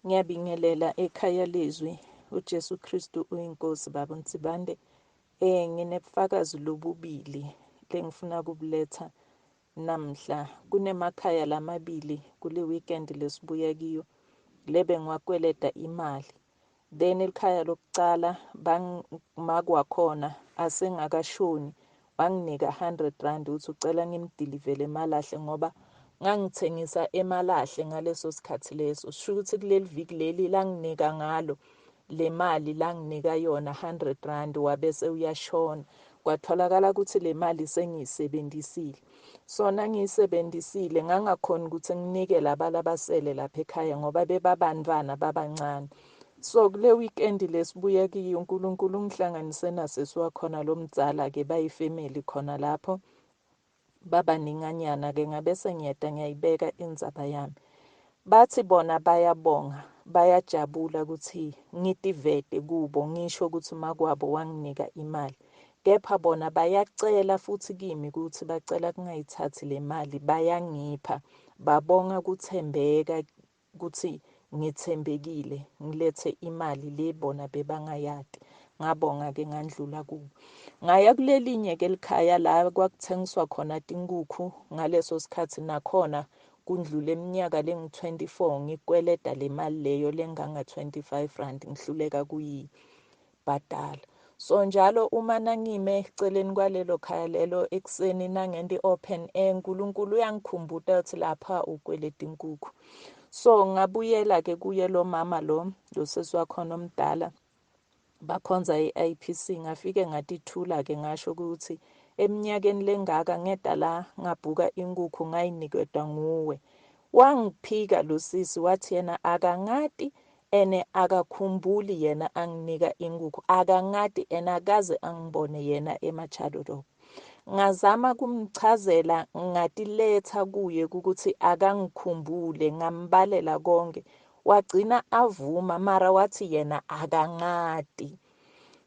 Ngiyabingelela ekhaya leZwi. uJesu Kristu uyinkosi baba Nsibande. Nginebufakazi lobubili lengifuna kubuletha namhla. Kunemakhaya lamabili kule weekend lesibuya kiyo lebe ngiwakweleta imali. Then ikhaya lokucala makwakhona asengakashoni wanginika 100 rand ukuthi ucela ngimdilivele emalahle ngoba ngangithengisa emalahle ngaleso sikhathi leso. Sho ukuthi kuleli viki leli langinika ngalo le mali langinika yona 100 rand wabese uyashona. Kwatholakala ukuthi le mali sengiyisebenzisile. Sona ngiyisebenzisile ngangakhona ukuthi nginike labasele lapha ekhaya ngoba bebabantwana babancane. So kule weekend lesibuya kiyo uNkulunkulu ungihlanganise nasesi wakhona lo mdzala-ke bayifamily khona lapho. Babaninganyana-ke ngabe sengiyeda ngiyayibeka indzaba yami. Bathi bona bayabonga, bayajabula ukuthi ngitivete kubo ngisho ukuthi makwabo wanginika imali. Kepha bona bayacela futhi kimi ukuthi bacela kungayithathi le mali bayangipha. Babonga kuthembeka ukuthi ngithembekile ngilethe imali le bona bebangayadi. Ngabonga-ke ngandlula kubo. Ngaya kulelinye-ke likhaya la kwakuthengiswa khona tinkukhu ngaleso sikhathi nakhona kundlule iminyaka lengu-24 ngikweleta le mali leyo lenganga-25 rand ngihluleka kuyibhadala. So njalo uma nangime eceleni kwalelo khaya lelo ekuseni nangenti open air uNkulunkulu uyangikhumbuta ukuthi lapha ukweleta inkukhu. So ngabuyela-ke kuye lo mama lo sesi wakhona omdala bakhonza i-IPC. Ngafike ngatithula-ke ngasho ukuthi eminyakeni lengaka ngeda la ngabhuka inkukhu ngayinikedwa nguwe. Wangiphika lo sisi wathi yena akangati ene akakhumbuli yena anginika inkukhu. Akangati ena akaze angibone yena emachadodoko. Ngazama kumchazela ngatiletha kuye ukuthi akangikhumbule ngambalela konke. Wagcina avuma mara wathi yena akangati.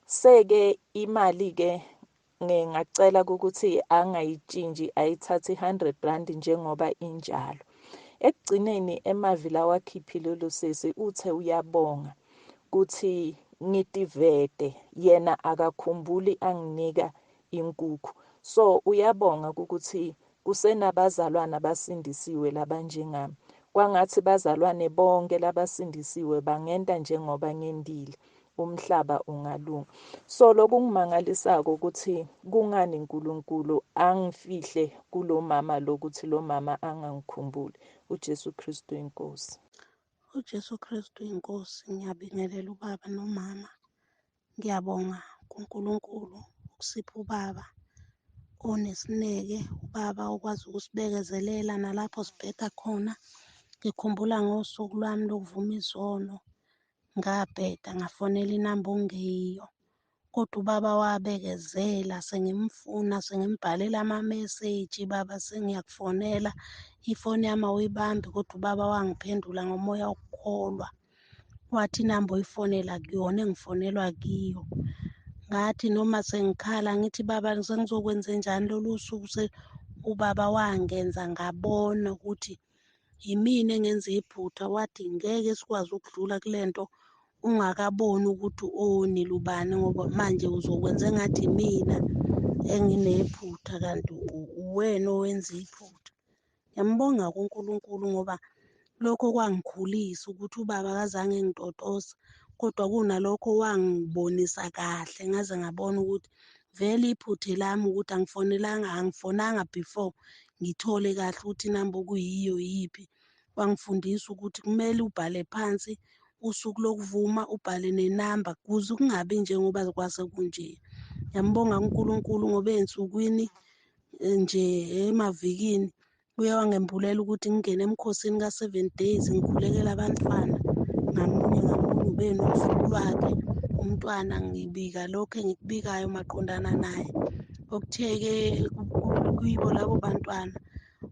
Seke imali-ke ngacela ukuthi angayitshintshi ayithathe 100 rand njengoba injalo. Ekugcineni emavila wakhiphile lo sisi uthe uyabonga ukuthi ngitivete yena akakhumbuli anginika inkukhu. So uyabonga ukuthi kusenabazalwane basindisiwe labanjengami. Kwangathi bazalwane bonke labasindisiwe bangenda njengoba ngendile umhlaba ungalunga. So lokungimangalisako ukuthi kungani uNkulunkulu angifihle kulo mama lokuthi lo mama angangikhumbuli. uJesu Kristu inkosi. uJesu Kristu inkosi. Ngiyabingelela ubaba nomama. Ngiyabonga kuNkulunkulu ukusipha ubaba onesineke, ubaba okwazi ukusibekezelela nalapho sibheda khona. Ngikhumbula ngosuku lwami lokuvuma izono ngabheda ngafonela inamba ongeyiyo, kodwa ubaba wabekezela. Sengimfuna sengimbhalela ama-message, baba sengiyakufonela ifoni yami awuyibambi, kodwa ubaba wangiphendula ngomoya wokukholwa. Wathi inamba oyifonela kuyona engifonelwa kiyo. Ngathi noma sengikhala ngithi baba sengizokwenze njani lolu suku. Ubaba wangenza ngabona ukuthi yimina engenza iphutha. Wathi ngeke sikwazi ukudlula kulento ungakaboni ukuthi onile ubani, ngoba manje uzokwenza engathi mina enginephutha kanti uwena owenza iphutha. Ngiyambonga kuNkulunkulu ngoba lokho kwangikhulisa ukuthi ubaba akazange ngitotoza, kodwa kunalokho wangibonisa kahle ngaze ngabona ukuthi vele iphutha lami ukuthi angifonanga before ngithole kahle ukuthi inamba okuyiyo yiphi. Wangifundisa ukuthi kumele ubhale phansi usuku lokuvuma, ubhale nenamba kuze kungabi njengoba kwase kunje. Ngiyambonga uNkulunkulu ngoba ey'nsukwini nje emavikini uye wangembulela ukuthi ngingene emkhosini ka7 days ngikhulekela abantwana ngamunye ngamunye ube nosuku lwakhe. Umntwana ngibika lokho engikubikayo maqondana naye. Okuthe-ke kuyibo labo bantwana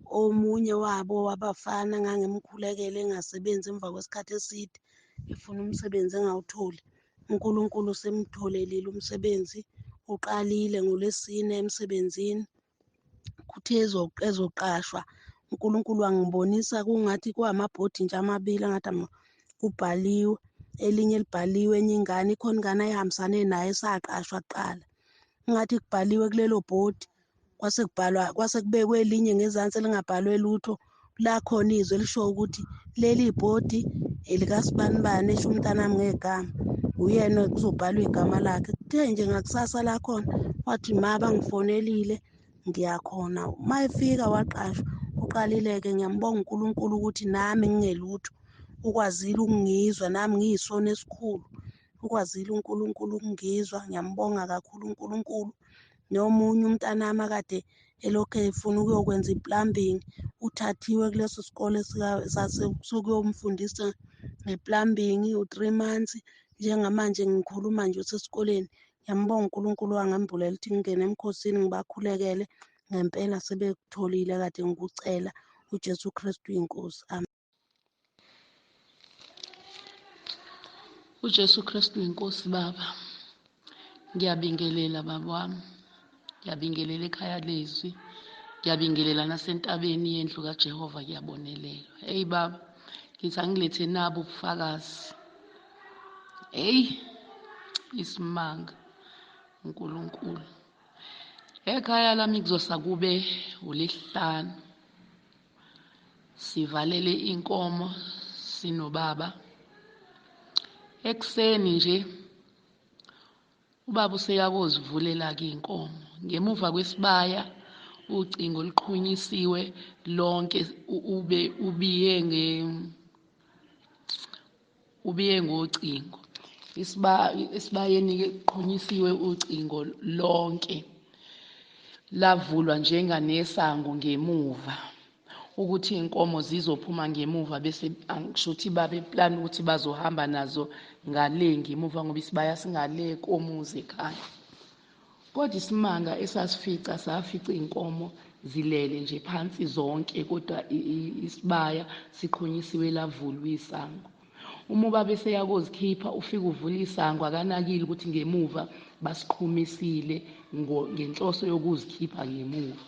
omunye wabo wabafana ngangimkhulekela engasebenzi emva kwesikhathi eside efuna umsebenzi engawutholi. uNkulunkulu semtholelile umsebenzi, uqalile ngoLwesine emsebenzini. Kuthe ezoqashwa uNkulunkulu wangibonisa kungathi kwamabhodi nje amabili engathi kubhaliwe, elinye libhaliwe enye ingane ikhona ingane ayihambisane naye esaqashwa kuqala. Ngathi kubhaliwe kulelo bhodi kwase kubekwe elinye ngezansi elingabhalwe lutho, la khona izwi elisho ukuthi leli bhodi elikasibanibani esho umntanami ngegama, uyena kuzobhalwa igama lakhe. Kuthe nje ngakusasa lakhona wathi ma bangifonelile ngiyakhona. Uma efika waqashwa uqalile-ke ngiyambonga uNkulunkulu ukuthi nami ngingelutho ukwazile ukungizwa nami ngiyisona esikhulu, ukwazile uNkulunkulu ukungizwa. Ngiyambonga kakhulu uNkulunkulu. Nomunye umntanami akade elokhu efuna ukuyokwenza i-plumbing uthathiwe kuleso sikole sokuyomfundisa nge-plumbing u-3 months. Njengamanje ngikhuluma nje usesikoleni. Ngiyambonga uNkulunkulu wangembulela ukuthi ngingene emkhosini ngibakhulekele. Ngempela sebekutholile kade ngikucela. uJesu Kristu inkosi. uJesu Kristu inkosi. Baba, ngiyabingelela baba wami, ngiyabingelela ekhaya leZwi, ngiyabingelela nasentabeni yendlu kaJehova, ngiyabonelelwa. Hey baba, ngithi angilethe nabo ubufakazi. Hey, isimanga uNkulunkulu. Ekhaya lami kuzosa kube uLesihlanu, sivalele inkomo sinobaba. Ekuseni nje ubaba useyakozivulela-ke iy'nkomo. Ngemuva kwesibaya ucingo oluqhunyisiwe lonke ubiye ngocingo. Esibayeni-ke kuqhunyisiwe ucingo lonke, lavulwa njenganesango ngemuva ukuthi iy'nkomo zizophuma ngemuva, bese angisho ukuthi babeplani ukuthi bazohamba nazo ngale ngemuva ngoba isibaya singale komuzi ekhaya. Kodwa isimanga esasifica, safica iy'nkomo zilele nje phansi zonke, kodwa isibaya siqhunyisiwe lavulwa isango. Uma ubaba eseyakozikhipha ufike uvula isango, akanakile ukuthi ngemuva basiqhumisile ngenhloso yokuzikhipha ngemuva.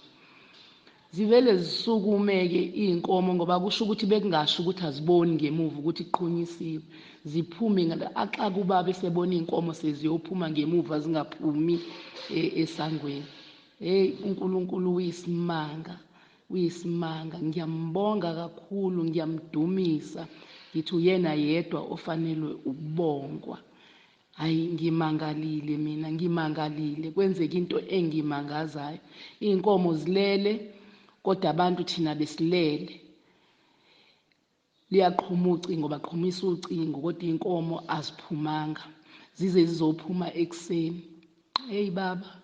Zivele zisukume-ke iy'nkomo ngoba kusho ukuthi bekungasho ukuthi aziboni ngemuva ukuthi kuqhunyisiwe, ziphume axaka ubaba esebona iy'nkomo seziyophuma ngemuva zingaphumi esangweni. Hey, uNkulunkulu uyisimanga, uyisimanga. Ngiyambonga kakhulu, ngiyamdumisa, ngithi uyena yedwa ofanelwe ukubongwa. Hayi, ngimangalile mina, ngimangalile. Kwenzeka into engimangazayo. Iy'nkomo zilele, kodwa abantu thina besilele. Liyaqhuma ucingo, baqhumisa ucingo, kodwa iy'nkomo aziphumanga zize zizophuma ekuseni. Hey baba,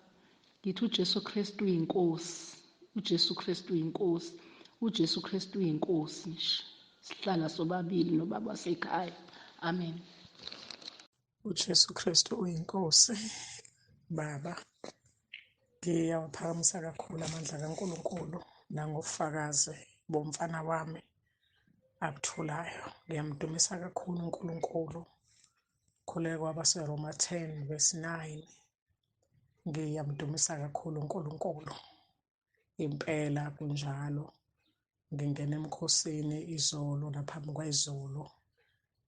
ngithi uJesu Kristu uyinkosi, uJesu Kristu uyinkosi, uJesu Kristu uyinkosi nje. Sihlala sobabili nobaba wasekhaya. Amen. uJesu Kristu uyinkosi. Baba, ngiyawaphakamisa kakhulu amandla kaNkulunkulu nangobufakazi bomfana wami abutholayo. Ngiyamdumisa kakhulu uNkulunkulu. Khuleka kwabaseRoma 10:9. Ngiyamdumisa kakhulu uNkulunkulu. Impela kunjalo. Ngingena emkhosini izolo naphambi kwayizolo.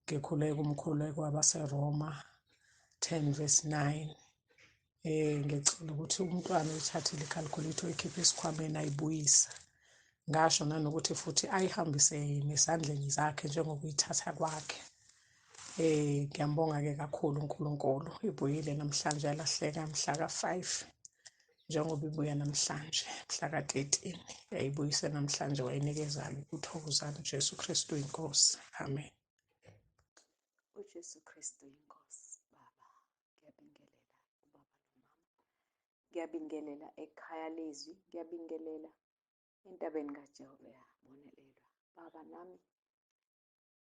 Ngikhuleka umkhuleko wabaseRoma 10:9. Ngicela ukuthi umntwana uyithathile i-calculator uyikhiphe esikhwameni ayibuyise. Ngasho nanokuthi futhi ayihambise nesandleni zakhe njengoba uyithatha kwakhe. Ngiyambonga-ke kakhulu uNkulunkulu. Ibuyile namhlanje, yalahleka mhla ka-5 njengoba ibuya namhlanje mhla ka-13. Yayibuyise namhlanje, wayinikeza-ke uthokozane. uJesu Kristu inkosi. Amen. uJesu Kristu inkosi. Baba, ngiyabingelela ubaba nomama, ngiyabingelela ekhaya leZwi, ngiyabingelela entabeni kaJehova yabonelelwa. Baba, nami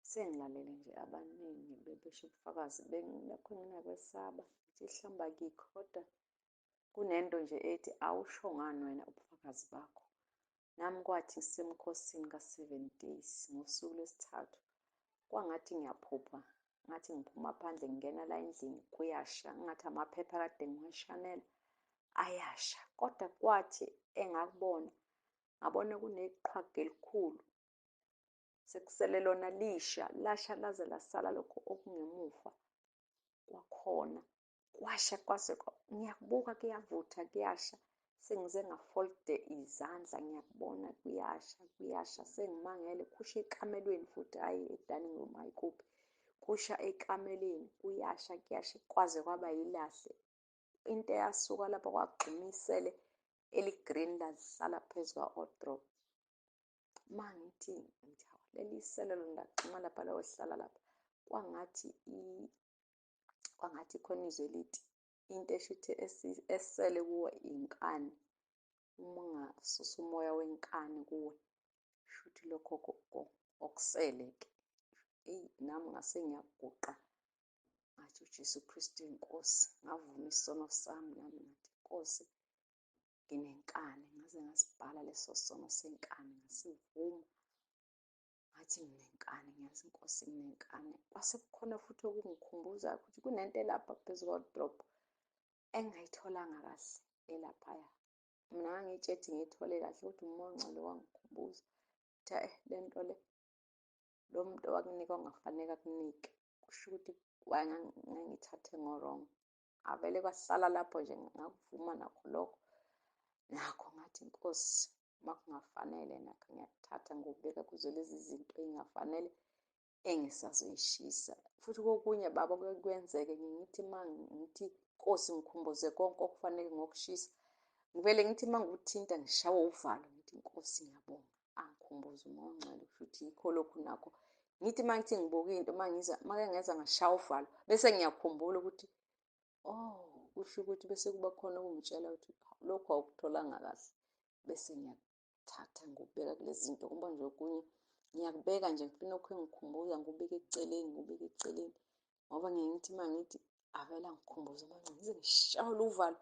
sengilalele nje abaningi bebesho ubufakazi, bengekho ngingakwesaba ngithi hlamba kikho, kodwa kunento nje ethi awusho ngani wena ubufakazi bakho. Nami kwathi ngisemkhosini ka-7 days ngosuku lwesithathu, kwangathi ngiyaphupha, ngathi ngiphuma phandle ngingena la endlini kuyasha, ngathi amaphepha kade ngiwashanela ayasha. Kodwa kwathi engakubona, ngabona kuneqhwaga elikhulu sekusele lona lisha lasha laze lasala lokho okungemuva kwakhona kwasha kwase ngiyakubuka kuyavutha kuyasha sengize ngafolde izandla ngiyakubona kuyasha sengimangele kusha ekamelweni futhi hayi edining room ayikuphi kusha ekameleni kuyasha kwaze kwaba yilahle into eyasuka lapho kwagxinisele eligreen lazihlala phezu kwa-odrop mangithi leli selelo ndagxuma lapha lawehlala lapha kwangathi khona izwe lithi into eshuthi esele kuwe inkani uma ungasusa umoya wenkani kuwe shuthi lokho okusele-ke nami ngase ngiyaguqa ngathi uJesu Kristu inkosi ngavuma isono sami nami ngathi Nkosi nginenkani ngaze ngasibhala leso sono senkani ngasivuma ngathi nginenkani ngiyazi Nkosi nginenkani kwase kukhona futhi okungikhumbuza ukuthi kunento elapha phezu kwa-drop engayitholanga kahle elaphaya mina ngangitshethi ngiyithole kahle ukuthi umoya ongcwele wangikhumbuza ukuthi lento le lo muntu owakunika ongafanele akunike kusho ukuthi ngangithathe ngo-wrong avele kwahlala lapho nje ngakuvuma nakho lokho ngathi Nkosi uma kungafanele nakho ngiyakuthatha ngokubeka kuzo lezi zinto ey'ngafanele engisazoyishisa futhi kokunye baba kwenzeke ngithi uma ngithi Nkosi ngikhumbuze konke okufanele ngokushisa ngivele ngithi uma ngikuthinta ngishawe uvalo ngithi Nkosi ngiyabonga angikhumbuze umoya ongcwele futhi yikho lokhu nakho ngithi uma ngithi ngibuka into make ngeza ngashawa uvalo bese ngiyakhumbula ukuthi kusho ukuthi bese kuba khona ukungitshela ukuthi lokhu awukutholanga kahle bese ngiyakuthatha ngokubeka kulezi zinto kuba nje okunye ngiyakubeka nje ngifuna ukho engikhumbuza ngubeka eceleni ngoba ngithi uma ngithi avela ngikhumbuza manje ngize ngishawule uvalo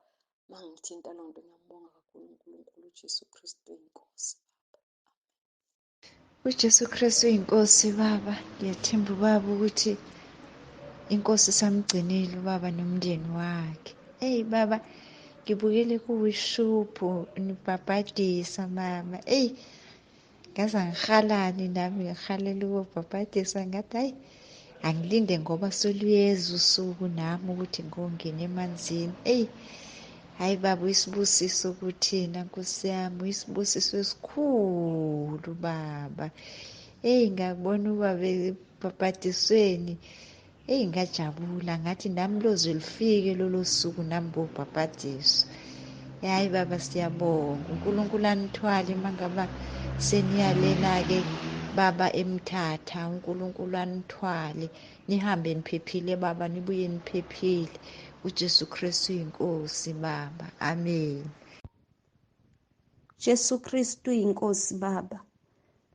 mangithinta lo nto ngiyambonga kakhulu uNkulunkulu uJesu Kristu inkosi uJesu Kristu inkosi baba ngiyathemba baba ukuthi inkosi samgcinile ubaba nomndeni wakhe baba ngibukele kuwishuphu nibhabhadisa mama ngaze ngihalane nami ngihalela ukubhabhadisa ngathi hayi angilinde ngoba soluyeza usuku nami ukuthi ngongena emanzini hayi baba uyisibusiso kuthina nkosi yami uyisibusiso esikhulu baba ngakubona ubaba ebhabhadisweni ngajabula ngathi nami loze lifike lolo suku nami bobhabhadiswa hayi baba siyabonga uNkulunkulu anithwale mangaba seniyalena-ke baba eMthatha uNkulunkulu anithwale nihambe niphephile baba nibuye niphephile uJesu Kristu inkosi baba amen. Jesu Kristu inkosi baba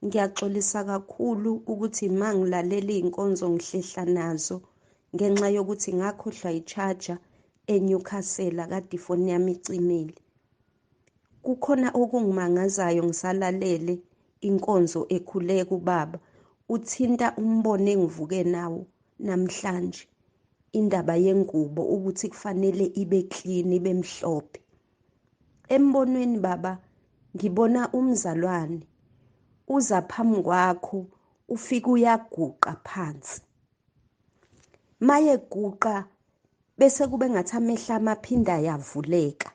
ngiyaxolisa kakhulu ukuthi mangilalela iy'nkonzo ngihlehla nazo ngenxa yokuthi ngakhohlwa i-charger eNewcastle kade ifoni yami icimile. Kukhona okungimangazayo ngisalalele inkonzo ekhuleka ubaba uthinta umbono engivuke nawo namhlanje indaba yengubo ukuthi kufanele ibe clean ibe mhlophe. Embonweni baba ngibona umzalwane uza phambi kwakho ufika uyaguqa phansi maye guqa bese kube ngathi amehla amaphinda yavuleka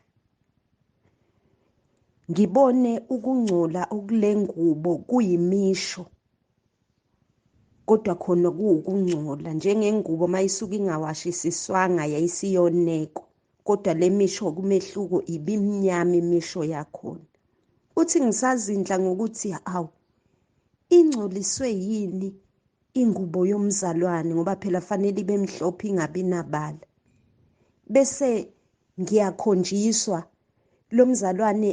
ngibone ukungcola okulengubo kuyimisho kodwa khona kuwukungcola njengengubo mayisuka ingawashisiswanga yayisiyoneko kodwa lemisho kumehluko ibimnyama imisho yakhona uthi ngisazindla ngokuthi awu ingcoliswe yini ingubo yomzalwane ngoba phela fanele ibe mhlophe ingabi nabala bese ngiyakhonjiswa lo mzalwane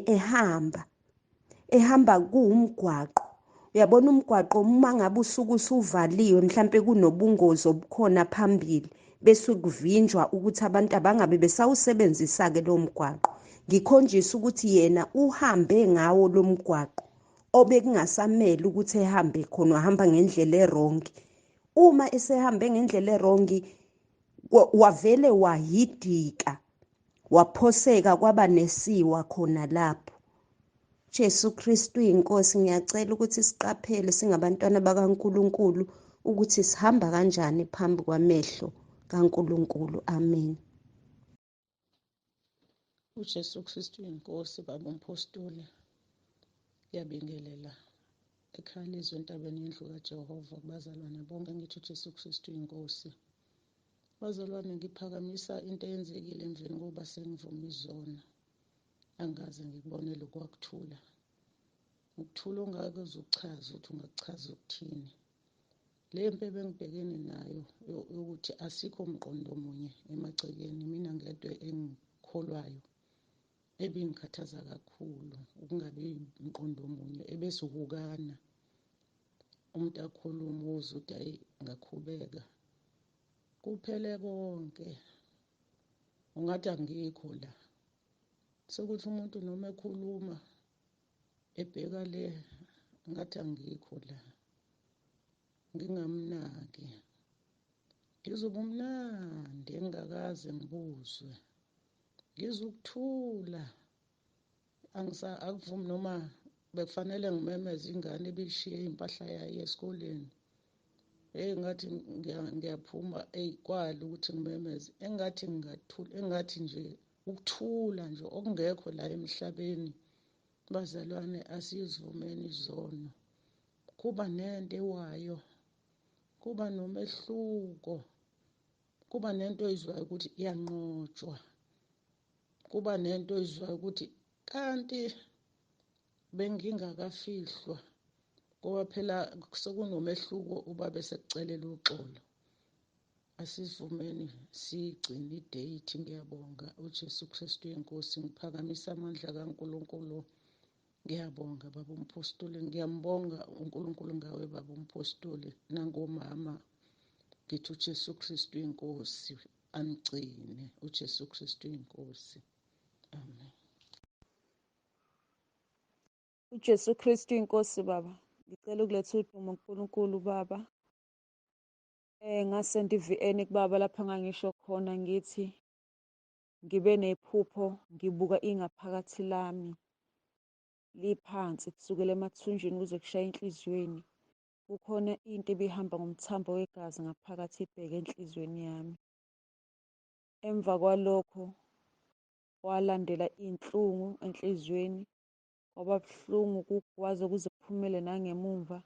ehamba kuwumgwaqo uyabona umgwaqo uma ngabe usuku usuvaliwe mhlambe kunobungozi obukhona phambili bese kuvinjwa ukuthi abantu abangabe besawusebenzisa ke lo mgwaqo ngikhonjiswa ukuthi yena uhambe ngawo lo mgwaqo obekungasamele ukuthi ehambe khona uhamba ngendlela erongi uma esehambe ngendlela erongi wavele wahidika waphoseka kwaba nesiwa khona lapho Jesu Kristu inkosi, ngiyacela ukuthi siqaphele singabantwana bakaNkulunkulu ukuthi sihamba kanjani phambi kwamehlo kaNkulunkulu. Amen. uJesu Kristu inkosi, baba umpostoli, ngiyabingelela ekhaya leZwi entabeni yendlu kaJehova kubazalwane bonke, ngithi uJesu Kristu inkosi. Bazalwane, ngiphakamisa into eyenzekile emveni kokuba sengivuma izono. Angaze ngikubonele ukwakuthula, ukuthula ongake uzuchaza ukuthi ungakuchaza ukuthini. Le mpi ebengibhekene nayo yokuthi asikho umqondo omunye emagcekeni, mina ngedwa engikholwayo, ebingikhathaza kakhulu ukungabi umqondo omunye, ebese ukukana umuntu akhuluma uzwe ukuthi hayi ngakhubeka. Kuphele konke ungathi angikho la, sokuthi umuntu noma ekhuluma ebheka le ngathi angikho la, ngingamnaki, ngizoba umnandi engingakaze ngibuzwe, ngizokuthula. Akuvumi noma bekufanele ngimemeze ingane ebishiye impahla yayo esikoleni. Ngathi ngiyaphuma kwali ukuthi ngimemeze, engathi ngingathula, engathi nje ukuthula nje okungekho la emhlabeni. Bazalwane, asizivumeni izono. Kuba nento ewayo, kuba nomehluko, kuba nento oyizwayo ukuthi iyanqotshwa, kuba nento oyizwayo ukuthi kanti bengingakafihlwa, ngoba phela sekunomehluko uba sekucelela uxolo. Asivumeni siyigcine idate. Ngiyabonga uJesu Kristu inkosi, ngiphakamisa amandla kaNkulunkulu. Ngiyabonga baba umpostoli, ngiyambonga uNkulunkulu ngawe baba umpostoli, nangomama. Ngithi uJesu Kristu inkosi amgcine, uJesu Kristu inkosi. Amen. uJesu Kristu inkosi baba, ngicela ukuletha udumo kuNkulunkulu baba. Ngase ndivi-eni kubaba lapha ngangisho khona ngithi ngibe nephupho ngibuka ingaphakathi lami liphansi kusukela emathunjini kuze kushaye enhliziyweni. Kukhona into ebihamba ngomthambo wegazi ngaphakathi ibheke enhliziyweni yami. Emva kwalokho kwalandela iy'nhlungu enhliziyweni, kwaba buhlungu kwaze kuze kuphumele nangemumva.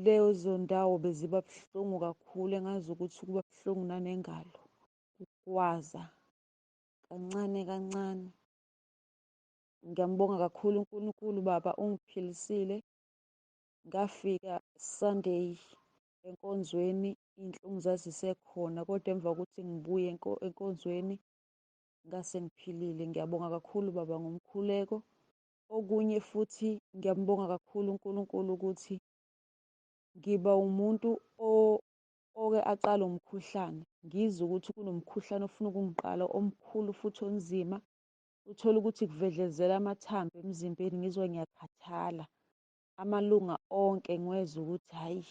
Lezo ndawo beziba buhlungu kakhulu, engazi ukuthi kuba buhlungu nanengalo, kugwaza kancane kancane. Ngiyambonga kakhulu uNkulunkulu baba, ungiphilisile. Ngafika Sunday enkonzweni, iy'nhlungu zazisekhona, kodwa emva kokuthi ngibuye enkonzweni ngase ngiphilile. Ngiyabonga kakhulu baba ngomkhuleko. Okunye futhi ngiyambonga kakhulu uNkulunkulu ukuthi ngiba umuntu oke aqala umkhuhlane, ngizwe ukuthi kunomkhuhlane ofuna ukungiqala omkhulu futhi onzima. Uthole ukuthi kuvedlezela amathambo emzimbeni, ngizwe ngiyakhathala, amalunga onke ngiwezwa ukuthi hhayi,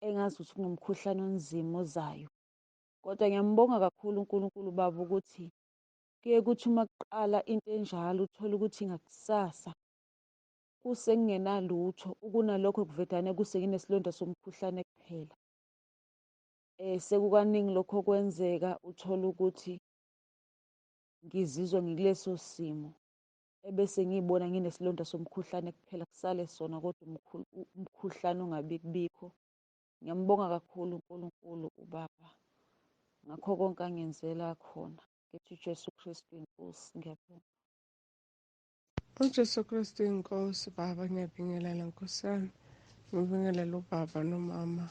engazi ukuthi kunomkhuhlane onzima ozayo. Kodwa ngiyambonga kakhulu uNkulunkulu baba ukuthi kuye kuthi uma kuqala into enjalo uthole ukuthi ngakusasa kusengingenalutho, ukunalokho kuvedane kusenginesilonda somkhuhlane kuphela. Sekukaningi lokho kwenzeka, uthole ukuthi ngizizwa ngikuleso simo, ebese ngiy'bona nginesilonda somkhuhlane kuphela, kusale sona kodwa umkhuhlane ungabi kubikho. Ngiyambonga kakhulu uNkulunkulu ubaba ngakho konke angenzela khona. Ngithi uJesu Kristu inkosi. Ngiyabonga. uJesu Kristu inkosi baba, ngiyabingelela Nkosi yami, ngibingelela ubaba nomama.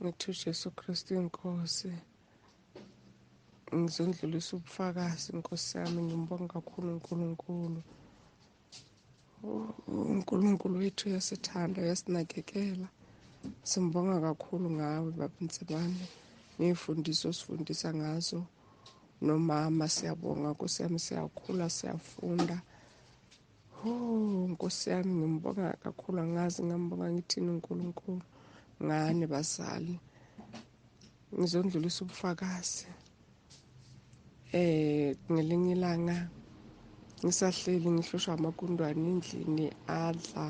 Ngithi uJesu Kristu inkosi, ngizondlulisa ubufakazi Nkosi yami. Ngimbonga kakhulu uNkulunkulu. uNkulunkulu wethu uyasithanda, uyasinakekela. Simbonga kakhulu ngawe baba Nsibane, ngiy'fundiso osifundisa ngazo. Nomama siyabonga Nkosi yami, siyakhula siyafunda. Nkosi yami ngimbonga kakhulu, angazi ngambonga ngithini uNkulunkulu. Ngani bazali, ngizondlulisa ubufakazi. Ngelinye ilanga ngisahleli ngihlushwa amagundwane endlini, adla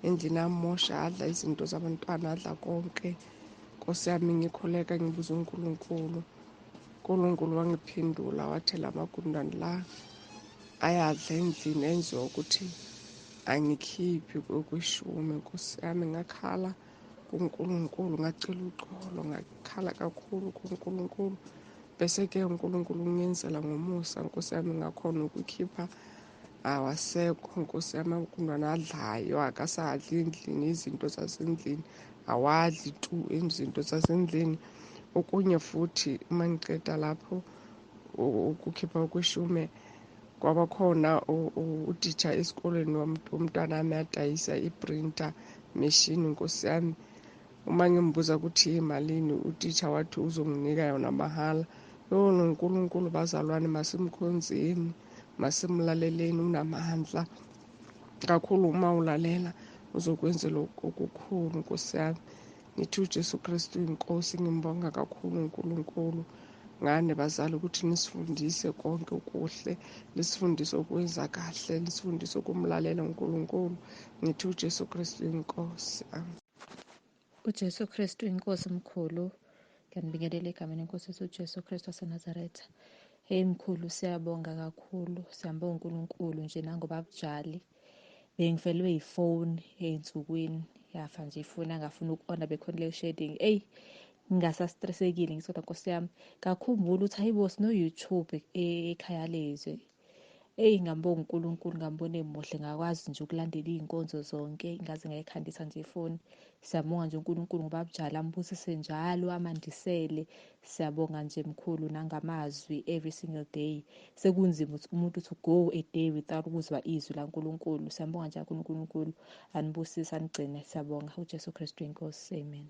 endlini amosha, adla izinto zabantwana, adla konke. Nkosi yami ngikhuleka ngibuza uNkulunkulu. uNkulunkulu wangiphendula wathi la magundane la ayadla endlini enziwa ukuthi angikhiphi kwishumi. Nkosi yami ngakhala kuNkulunkulu, ngacela uxolo, ngakhala kakhulu kuNkulunkulu. Bese-ke uNkulunkulu ungenzela ngomusa. Nkosi yami ngakhona ukukhipha, awasekho. Nkosi yami amagundane adlayo akasadli endlini, izinto zasendlini awadli tu izinto zasendlini. Okunye futhi uma ngiqeda lapho ukukhipha kweshume, kwaba khona utitsha esikoleni womntwana wami adayisa i-printer machine. Nkosi yami uma ngimbuza ukuthi imalini, utitsha wathi uzonginika yona mahhala. NoNkulunkulu bazalwane, masimkhonzeni, masimlaleleni, unamandla kakhulu. Uma ulalela uzokwenzela okukhulu. Nkosi yami ngithi uJesu Kristu inkosi, ngimbonga kakhulu uNkulunkulu ngani bazali ukuthi nisifundise konke okuhle, lisifundise ukwenza kahle, lisifundise ukumlalela uNkulunkulu. Ngithi uJesu Kristu inkosi. uJesu Kristu inkosi mkhulu, ngiyanibingelela egameni lenkosi yethu uJesu Kristu waseNazaretha. Hey mkhulu, siyabonga kakhulu, siyambonga uNkulunkulu nje nangoba bujali. Bengivelwe yifoni ey'nsukwini, yafa nje ifoni angafuni ukona, bekhona leyo shedding. Eyi, ngingasastresekile ngithi kodwa Nkosi yami, ngakhumbula ukuthi hayibo sino-YouTube ekhaya leZwi. Eyi, ngambonga uNkulunkulu, ngambona emuhle, ngakwazi nje ukulandela iy'nkonzo zonke, ngaze ngayikhandisa nje ifoni. Siyabonga nje uNkulunkulu ngoba bujala, ambusise njalo, amandisele. Siyabonga nje mkhulu nangamazwi every single day. Sekunzima ukuthi umuntu to go a day without ukuzwa izwi laNkulunkulu. Siyambonga nje kakhulu uNkulunkulu, anibusise, anigcine. Siyabonga uJesu Kristu inkosi, amen.